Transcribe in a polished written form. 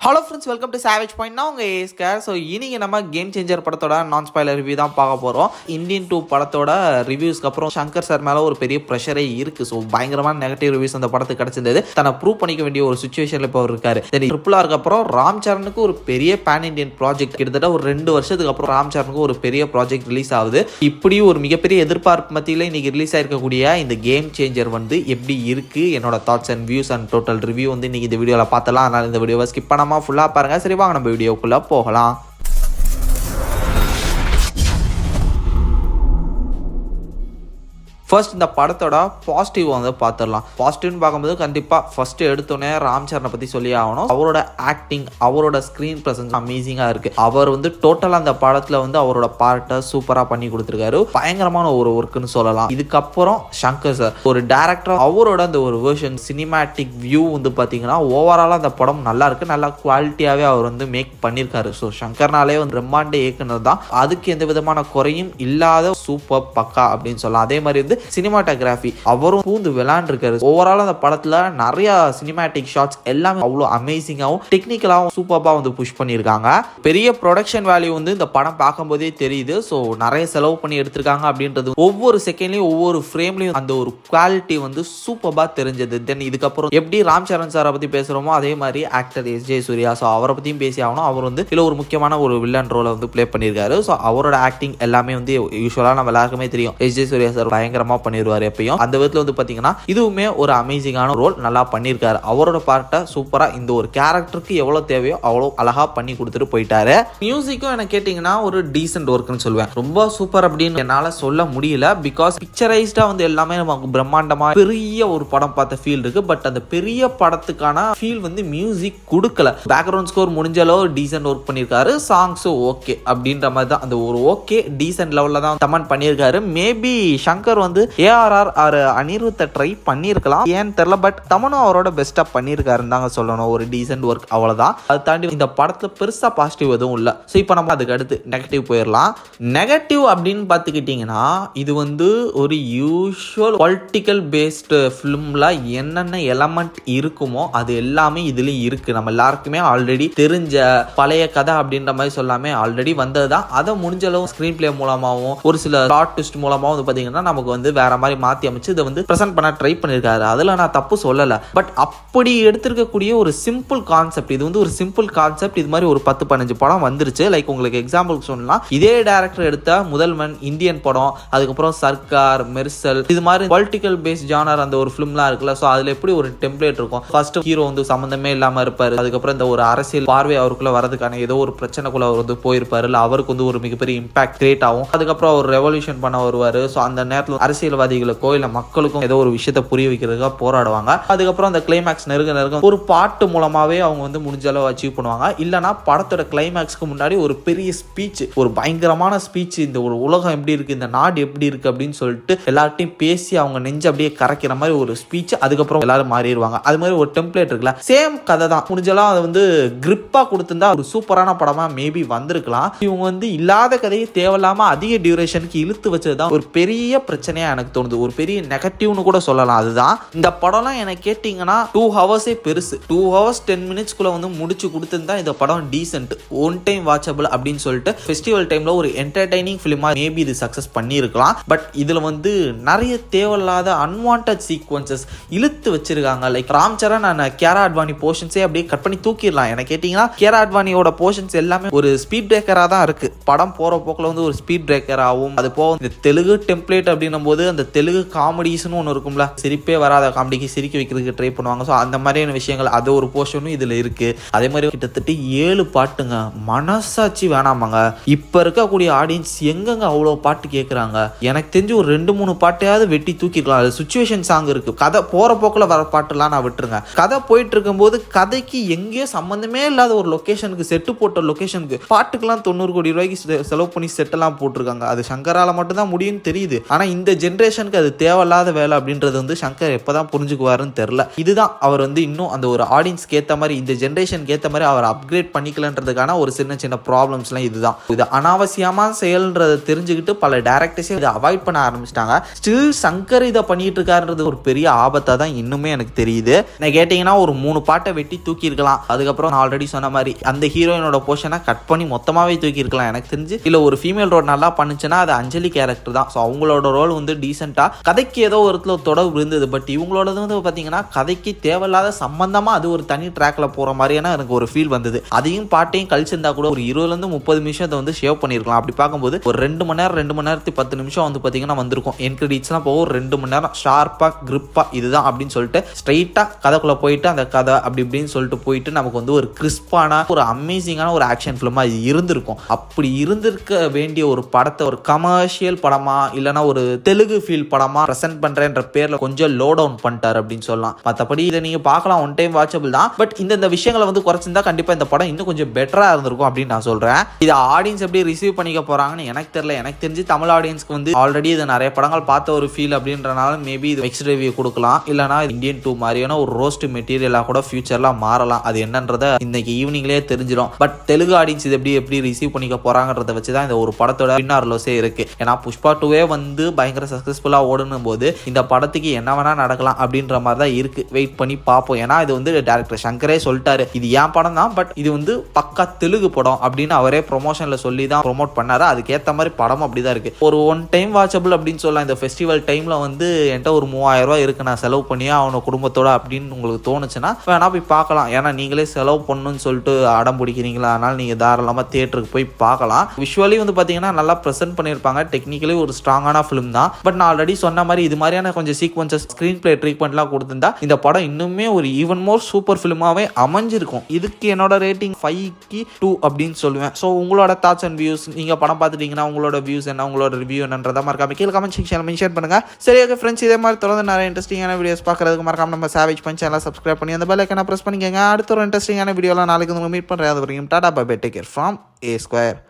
Hello friends, welcome to savage point. நான் உங்கள் ஏஸ்கர். So இன்னைக்கு நம்ம கேம் சேஞ்சர் படத்தோட நான் ஸ்பாயிலர் ரிவ்யூ தான் பார்க்க போகிறோம். இந்தியன் 2 படத்தோட ரிவ்யூஸ்க்கு அப்புறம் சங்கர் சார் மேலே ஒரு பெரிய ப்ரெஷரே இருக்குது. ஸோ பயங்கரமான நெகட்டிவ் ரிவ்யூஸ் அந்த படத்துக்கு கிடச்சிருந்தது. தன்னை ப்ரூவ் பண்ணிக்க வேண்டிய ஒரு சுச்சுவேஷனில் இப்போ அவர் இருக்காரு. சரி, ட்ரிபிள் அப்புறம் ராம் சரணுக்கு ஒரு பெரிய பேன் இண்டியன் ப்ராஜெக்ட், கிட்டத்தட்ட ஒரு 2 வருஷத்துக்கு அப்புறம் ராம் சரணுக்கு ஒரு பெரிய ப்ராஜெக்ட் ரிலீஸ் ஆகுது. இப்படி ஒரு மிகப்பெரிய எதிர்பார்ப்பு மத்தியில் இன்னைக்கு ரிலீஸ் ஆயிருக்கக்கூடிய இந்த கேம் சேஞ்சர் வந்து எப்படி இருக்குது, என்னோட thoughts and views and total review வந்து இன்னைக்கு இந்த வீடியோவில் பார்த்தலாம். அதனால் இந்த வீடியோவை ஸ்கிப் பண்ணாமல் ஃபுல்லாக பாருங்க. சரி, வாங்க நம்ம வீடியோக்குள்ள போகலாம். ஃபர்ஸ்ட் இந்த படத்தோட பாசிட்டிவ் வந்து பார்த்துடலாம். பாசிட்டிவ்னு பார்க்கும்போது கண்டிப்பாக ஃபர்ஸ்ட் எடுத்தோடனே ராம் சரணை பற்றி சொல்லி ஆகணும். அவரோட ஆக்டிங், அவரோட ஸ்க்ரீன் ப்ரெசன்ஸ் அமேசிங்காக இருக்குது. அவர் வந்து டோட்டலாக அந்த படத்தில் வந்து அவரோட பார்ட்டை சூப்பராக பண்ணி கொடுத்துருக்காரு. பயங்கரமான ஒரு ஒர்க்குன்னு சொல்லலாம். இதுக்கப்புறம் சங்கர் சார் ஒரு டேரக்டர், அவரோட அந்த ஒரு வெர்ஷன் சினிமேட்டிக் வியூ வந்து பார்த்தீங்கன்னா ஓவராலாக அந்த படம் நல்லா இருக்குது. நல்லா குவாலிட்டியாகவே அவர் வந்து மேக் பண்ணியிருக்காரு. ஸோ சங்கர்னாலே வந்து பிரம்மாண்ட இயக்குனர் தான். அதுக்கு எந்த விதமான குறையும் இல்லாத சூப்பர் பக்கா அப்படின்னு சொல்லலாம். அதே மாதிரி வந்து சினிமாட்டோகிராஃபி அவரும் பூந்து விளையாண்டுருக்காரு. ஓவரால் அந்த படத்துல நிறைய சினிமேட்டிக் ஷாட்ஸ் எல்லாமே அவ்வளோ அமேசிங்காகவும் டெக்னிக்கலாகவும் சூப்பராக வந்து புஷ் பண்ணியிருக்காங்க. பெரிய ப்ரொடக்ஷன் வேல்யூ வந்து இந்த படம் பார்க்கும்போதே தெரியுது. ஸோ நிறைய செலவு பண்ணி எடுத்திருக்காங்க அப்படின்றது ஒவ்வொரு செகண்ட்லையும் ஒவ்வொரு ஃப்ரேம்லையும் அந்த ஒரு குவாலிட்டி வந்து சூப்பராக தெரிஞ்சது. தென் இதுக்கப்புறம் எப்படி ராம் சரண் சாரை பற்றி பேசுகிறோமோ அதே மாதிரி ஆக்டர் எஸ்.ஜே. சூர்யா, ஸோ அவரை பற்றியும் பேசி ஆகணும். அவர் வந்து இதில் ஒரு முக்கியமான ஒரு வில்லன் ரோலை வந்து பிளே பண்ணியிருக்காரு. ஸோ அவரோட ஆக்டிங் எல்லாமே வந்து யூஸ்வலாக நம்ம எல்லாருக்குமே தெரியும். எஸ்.ஜே. சூர்யா சார் பயங்கரமாக பண்ணிடுவார் எப்பயும். அந்த விதத்தில் வந்து பார்த்தீங்கன்னா இதுவுமே ஒரு அமேசிங்கான ரோல் நல்லா பண்ணியிருக்காரு. அவரோட பார்ட்டை சூப்பராக இந்த ஒரு கேரக்டருக்கு எவ்வளோ தேவையோ அவ்வளோ அழகாக பண்ணி கொடுத்துட்டு போயிட்டாரு. மியூசிக்கும் எனக்கு கேட்டிங்கன்னா ஒரு டீசென்ட் ஒர்க்குன்னு சொல்லுவேன். ரொம்ப சூப்பர் அப்படின்னு என்னால் சொல்ல முடியல. பிகாஸ் பிக்சரைஸ்டாக வந்து எல்லாமே நமக்கு பிரம்மாண்டமாக பெரிய ஒரு படம் பார்த்த ஃபீல் இருக்கு. பட் அந்த பெரிய படத்துக்கான ஃபீல் வந்து மியூசிக் கொடுக்கல. பேக்ரவுண்ட் ஸ்கோர் முடிஞ்ச அளவு டீசென்ட் ஒர்க் பண்ணியிருக்காரு. சாங்ஸும் ஓகே அப்படின்ற மாதிரி தான், அந்த ஒரு ஓகே டீசென்ட் லெவலில் தான் கமெண்ட் பண்ணியிருக்காரு. மேபி சங்கர் வந்து ஏஆர்ஆர் அனிருத்தை ட்ரை பண்ணியிருக்கலாம், ஏன்னு தெரியல. பட் தமனும் அவரோட பெஸ்ட்டாக பண்ணியிருக்காருன்னு தாங்க சொல்லணும். ஒரு டீசென்ட் ஒர்க், அவ்வளோதான். அதை தாண்டி இந்த படத்தில் பெருசாக பாசிட்டிவ் எதுவும் இல்லை. ஸோ இப்போ நம்ம அதுக்கு அடுத்து நெகட்டிவ் போயிடலாம். நெகட்டிவ் அப்படின்னு பார்த்துக்கிட்டிங்கன்னா இது வந்து ஒரு யூஷுவல் பொலிட்டிக்கல் பேஸ்டு ஃபிலிமில் என்னென்ன எலமெண்ட் இருக்குமோ அது எல்லாமே இதுலேயும் இருக்குது. நம்ம எல்லாருக்குமே ஆல்ரெடி தெரிஞ்ச பழைய கதை அப்படின்ற மாதிரி சொல்லாமே ஆல்ரெடி வந்தது தான். அதை முடிஞ்ச அளவு ஸ்க்ரீன் பிளே மூலமாகவும் ஒரு சில பிளாட் ட்விஸ்ட் மூலமாகவும் வந்து பார்த்தீங்கன்னா நமக்கு வந்து வேற மாதிரி மாற்றி அமைச்சு இதை வந்து ப்ரெசென்ட் பண்ண ட்ரை பண்ணியிருக்காரு. அதில் நான் தப்பு சொல்லலை. பட் அப்படி எடுத்திருக்கக்கூடிய ஒரு சிம்பிள் கான்செப்ட், இது வந்து ஒரு சிம்பிள் கான்செப்ட். இது மாதிரி ஒரு 10-15 படம் வந்துருச்சு. லைக் உங்களுக்கு எக்ஸாம்பிளுக்கு சொல்லலாம், இதே டேரக்டர் எடுத்த முதல்வன் இந்தியன் படம், அதுக்கப்புறம் சர்க்கார், மெர்சல், இது மாதிரி பொலிட்டிக்கல் பேஸ்ட் ஜானர் அந்த ஒரு ஃபிலிம்லாம் இருக்குல்ல. ஸோ அதில் எப்படி ஒரு டெம்ப்ளேட் இருக்கும். ஃபர்ஸ்ட் ஹீரோ வந்து சம்மந்தமே இல்லாமல் இருப்பார். அதுக்கப்புறம் இந்த ஒரு அரசியல் பார்வை அவருக்குள்ள வரதுக்கான ஏதோ ஒரு பிரச்சனைக்குள்ள அவர் வந்து போயிருப்பாரு. இல்லை அவருக்கு வந்து ஒரு மிகப்பெரிய இம்பாக்ட் கிரியேட் ஆகும். அதுக்கப்புறம் அவர் ரெவல்யூஷன் பண்ண வருவார். ஸோ அந்த நேரத்தில் அரசியல்வாதிகளுக்கோ இல்லை மக்களுக்கும் ஏதோ ஒரு விஷயத்தை புரிய வைக்கிறதுக்காக போராடுவாங்க. அதுக்கப்புறம் அந்த கிளைமேக்ஸ் நெருங்க ஒரு பாட்டு மூலமாவே அவங்க வந்து முடிஞ்ச அளவு அச்சீவ் பண்ணுவாங்க. இல்லைனா படத்தோட கிளைமேக்ஸ்க்கு முன்னாடி ஒரு பெரிய ஸ்பீச், ஒரு பயங்கரமான ஸ்பீச், இந்த ஒரு உலகம் எப்படி இருக்கு, இந்த நாடு எப்படி இருக்கு அப்படின்னு சொல்லிட்டு எல்லார்ட்டையும் பேசி அவங்க நெஞ்சு அப்படியே கரைக்கிற மாதிரி ஒரு ஸ்பீச். அதுக்கப்புறம் எல்லாரும் மாறிடுவாங்க. அது மாதிரி ஒரு டெம்ப்ளேட் இருக்குல்ல, சேம் கதை தான். முடிஞ்சலாம் அதை வந்து கிரிப்பா கொடுத்திருந்தா ஒரு சூப்பரான படமா மேபி வந்திருக்கலாம். இவங்க வந்து இல்லாத கதையை தேவையில்லாம அதிக டியூரேஷனுக்கு இழுத்து வச்சதுதான் ஒரு பெரிய பிரச்சனையா எனக்கு தோணுது. ஒரு பெரிய நெகட்டிவ்னு கூட சொல்லலாம். அதுதான் இந்த படம்லாம் எனக்கு கேட்டிங்கன்னா 2 ஹவர்ஸே பெருசு. 2 ஹவர்ஸ் 10 மினிட்ஸ்க்குள்ள வந்து முடிச்சு கொடுத்துருந்தா இந்த படம் டீசென்ட், ஒன் டைம் வாட்சபிள் அப்படின்னு சொல்லிட்டு ஃபெஸ்டிவல் டைம்ல ஒரு என்டர்டைனிங் ஃபிலிமா மேபி இது சக்சஸ் பண்ணியிருக்கலாம். பட் இதுல வந்து நிறைய தேவையில்லாத அன்வான்ட் சீக்வன்சஸ் இழுத்து வச்சிருக்காங்க. லைக் ராம் சரண் அண்ட் கியாரா அட்வானி போர்ஷன்ஸே அப்படியே கட் பண்ணி தூக்கிடலாம். எனக்கு கேட்டிங்கன்னா கியாரா அட்வானியோட போர்ஷன்ஸ் எல்லாமே ஒரு ஸ்பீட் பிரேக்கரா தான் இருக்கு. படம் போற போக்கில் வந்து ஒரு ஸ்பீட் பிரேக்கர் ஆகும். அது போக இந்த தெலுங்கு டெம்ப்ளேட் அப்படின்னும் போது அந்த தெலுங்கு காமெடிஸ்னு ஒன்று இருக்கும்ல, சிரிப்பே வராத காமெடிக்கு சிரிக்க வைக்கிறதுக்கு ட்ரை பண்ணுவாங்க. ஸோ அந்த மாதிரியான விஷயங்கள் அது ஒரு போர்ஷனும் இதில் இருக்கு. அதே மாதிரி கிட்டத்தட்ட 7 பாட்டுங்க. மனசாட்சி வேணாமாங்க, இப்போ இருக்கக்கூடிய ஆடியன்ஸ் எங்கங்க அவ்வளோ பாட்டு கேட்குறாங்க? எனக்கு தெரிஞ்சு ஒரு 2-3 பாட்டையாவது வெட்டி தூக்கிக்கலாம். அது சுச்சுவேஷன் சாங் இருக்கு. கதை போற போக்கில் வர பாட்டுலாம் நான் விட்டுருங்க. கதை போயிட்டு இருக்கும்போது கதைக்கு எங்கேயோ சம்மந்தமே இல்லாத ஒரு லொக்கேஷனுக்கு, செட்டு போட்ட லொக்கேஷனுக்கு பாட்டுக்கெல்லாம் 90 கோடி ரூபாய்க்கு கோடிக்கு செலவு பண்ணி செட்டெல்லாம் போட்டிருக்காங்க. அது சங்கரால மட்டும்தான் முடியும்னு தெரியுது. ஆனா இந்த ஜென்ரேஷனுக்கு அது தேவையில்லாத வேலை அப்படின்றது வந்து சங்கர் எப்பதான் புரிஞ்சுக்குவாருன்னு தெரியல. இதுதான் அவர் வந்து இன்னும் அந்த ஒரு ஆடியன்ஸ்க்கு ஏற்ற மாதிரி இந்த ஜென்ரேஷனுக்கு ஏற்ற மாதிரி அவர் அப்கிரேட் பண்ணிக்கலன்றதுக்கான ஒரு சின்ன சின்ன ப்ராப்ளம்ஸ்லாம் இதுதான். இது அனாவசியமான செயல்ன்றதை தெரிஞ்சுக்கிட்டு பல டேரக்டர்ஸே இதை அவாய்ட் பண்ண ஆரம்பிச்சிட்டாங்க. ஸ்டில் சங்கர் இதை பண்ணிட்டு இருக்காருன்றது ஒரு பெரிய ஆபத்தா தான் இன்னுமே எனக்கு தெரியுது. நான் கேட்டீங்கன்னா ஒரு 3 பாட்டை வெட்டி தூக்கி இருக்கலாம். அதுக்கப்புறம் நான் ஆல்ரெடி சொன்ன மாதிரி அந்த ஹீரோயினோட போர்ஷனை கட் பண்ணி மொத்தமாவே தூக்கி இருக்கலாம் எனக்கு தெரிஞ்சு. இல்ல ஒரு ஃபீமேல் ரோல் நல்லா பண்ணுச்சுன்னா அது அஞ்சலி கேரக்டர் தான். ஸோ அவங்களோட ரோல் வந்து டீசெண்டா கதைக்கு ஏதோ ஒரு தொடர்பு இருந்தது. பட் இவங்களோட வந்து பாத்தீங்கன்னா கதைக்கு தேவையில்லாத சம்பந்தமா அது ஒரு தனி ட்ராக்ல போற மாதிரியான எனக்கு ஒரு ஃபீல் வந்தது. அதையும் பாட்டையும் கழிச்சிருந்தா கூட ஒரு 20-30 நிமிஷம் அதை வந்து ஷேவ் பண்ணிருக்கலாம். அப்படி பார்க்கும்போது ஒரு 2 மணி நேரம் 2 மணி நேரத்துக்கு 10 நிமிஷம் வந்து பாத்தீங்கன்னா வந்திருக்கும். என் கிரெடிட்ஸ்லாம் போக ஒரு 2 மணி நேரம் ஷார்ப்பா கிரிப்பா இதுதான் அப்படின்னு சொல்லிட்டு ஸ்ட்ரைட்டா கதைக்குள்ள போயிட்டு அந்த கதை அப்படி இப்படின்னு சொல்லிட்டு போயிட்டு நமக்கு வந்து ஒரு கிறிஸ்பான ஒரு அமேசிங்கான ஒரு ஆக்ஷன் ஃபிலிமா இது இருந்திருக்கும். அப்படி இருந்திருக்க வேண்டிய ஒரு படத்தை ஒரு கமர்ஷியல் படமா இல்லைன்னா ஒரு தெலுங்கு ஃபீல் படமா பிரசன்ட் பண்றேன்ற பேர்ல கொஞ்சம் லோ டவுன் பண்ணிட்டார் அப்படின்னு சொல்லலாம். மற்றபடி இதை நீங்க பார்க்கலாம், ஒன் டைம் வாட்சபிள் தான். பட் இந்த விஷயங்களை வந்து குறைச்சிருந்தா கண்டிப்பா இந்த படம் இன்னும் கொஞ்சம் பெட்டரா இருந்திருக்கும் அப்படின்னு நான் சொல்றேன். இதை ஆடியன்ஸ் எப்படி ரிசீவ் பண்ணிக்க போறாங்கன்னு எனக்கு தெரியல. எனக்கு தெரிஞ்சு தமிழ் ஆடியன்ஸ்க்கு வந்து ஆல்ரெடி இது நிறைய படங்கள் பார்த்த ஒரு ஃபீல் அப்படின்றனால மேபி இது மிக்ஸ்ட் ரிவ்யூ கொடுக்கலாம். இல்லைனா இந்தியன் 2 மாதிரியான ஒரு ரோஸ்ட் மெட்டீரியலாக கூட ஃபியூச்சர்ல மாறலாம். அது என்னன்றத இன்னைக்கு ஈவினிங்லேயே தெரிஞ்சிடும். பட் தெலுங்கு ஆடியன்ஸ் இது எப்படி ரிசீவ் பண்ணிக்க போறாங்கன்றத வச்சு தான் இந்த ஒரு படத்தோட பின்னார்லோஸே இருக்கு. ஏன்னா புஷ்பா 2 வந்து பயங்கர சக்சஸ்ஃபுல்லா ஓடணும் போது இந்த படத்துக்கு என்ன வேணா நடக்கலாம் அப்படின்ற மாதிரி தான் இருக்கு. வெயிட் பண்ணி பார்ப்போம். ஏன்னா இது வந்து டைரக்டர் சங்கரே சொல்லிட்டாரு, இது ஏன் படம் தான், பட் இது வந்து பக்கா தெலுங்கு படம் அப்படின்னு அவரே ப்ரொமோஷன்ல சொல்லி தான் ப்ரொமோட் பண்ணாரு. அதுக்கேற்ற மாதிரி படம் அப்படிதான் இருக்கு. ஒரு ஒன் டைம் வாட்சபிள் அப்படின்னு சொல்லலாம். இந்த ஃபெஸ்டிவல் டைம்ல வந்து என்கிட்ட ஒரு 3000 ரூபாய் இருக்கு, நான் செலவு பண்ணியா அவனை குடும்பத்தோட அப்படின்னு உங்களுக்கு தோணுச்சுன்னா வேணா போய் பார்க்கலாம். ஏன்னா நீங்களே செலவு பண்ணணும்னு சொல்லிட்டு அடம் பிடிக்கிறீங்களா, அதனால நீங்க தாராளமா தியேட்டருக்கு போய் பார்க்கலாம். விஷுவலி வந்து பாத்தீங்கன்னா நல்லா ப்ரெசென்ட் பண்ணியிருப்பாங்க. டெக்னிக்கலி ஒரு ஸ்ட்ராங்கான ஃபிலிம் தான். பட் நான் ஆல்ரெடி சொன்ன மாதிரி இது மாதிரியான கொஞ்சம் சீக்வன்சஸ் ஸ்கிரீன் பிளே ட்ரீட்மெண்ட்லாம் கொடுத்திருந்தா இந்த படம் இன்னுமே ஒரு ஈவன் மோர் சூப்பர் ஃபிலிமாவே அமைஞ்சிருக்கும். இதுக்கு என்னோட ரேட்டிங் 5/2 அப்படின்னு சொல்லுவேன். ஸோ உங்களோட தாட்ஸ் அண்ட் வியூஸ், நீங்க படம் பார்த்துட்டீங்கன்னா உங்களோட வியூஸ் என்ன, உங்களோட ரிவ்யூ என்னன்றதை மறக்காம கீழே கமெண்ட் செக்ஷன்ல மென்ஷன் பண்ணுங்க. சரி ஓகே ஃப்ரெண்ட்ஸ், இதே மாதிரி தொடர்ந்து நிறைய இன்ட்ரெஸ்டிங்கான வீடியோஸ் பார்க்கறதுக்கு மறக்காம நம்ம சாவேஜ் பஞ்ச் சேனலை சப்ஸ்கிரைப் பண்ணி அந்த பெல் ஐகானை பிரஸ் பண்ணிக்கங்க. அடுத்த ஒரு இன்ட்ரெஸ்டிங்கான வீடியோலாம் நாளைக்கு உங்களுக்கு மீட் பண்றேன். அது வரைக்கும் tata bye bye, take care from A Square.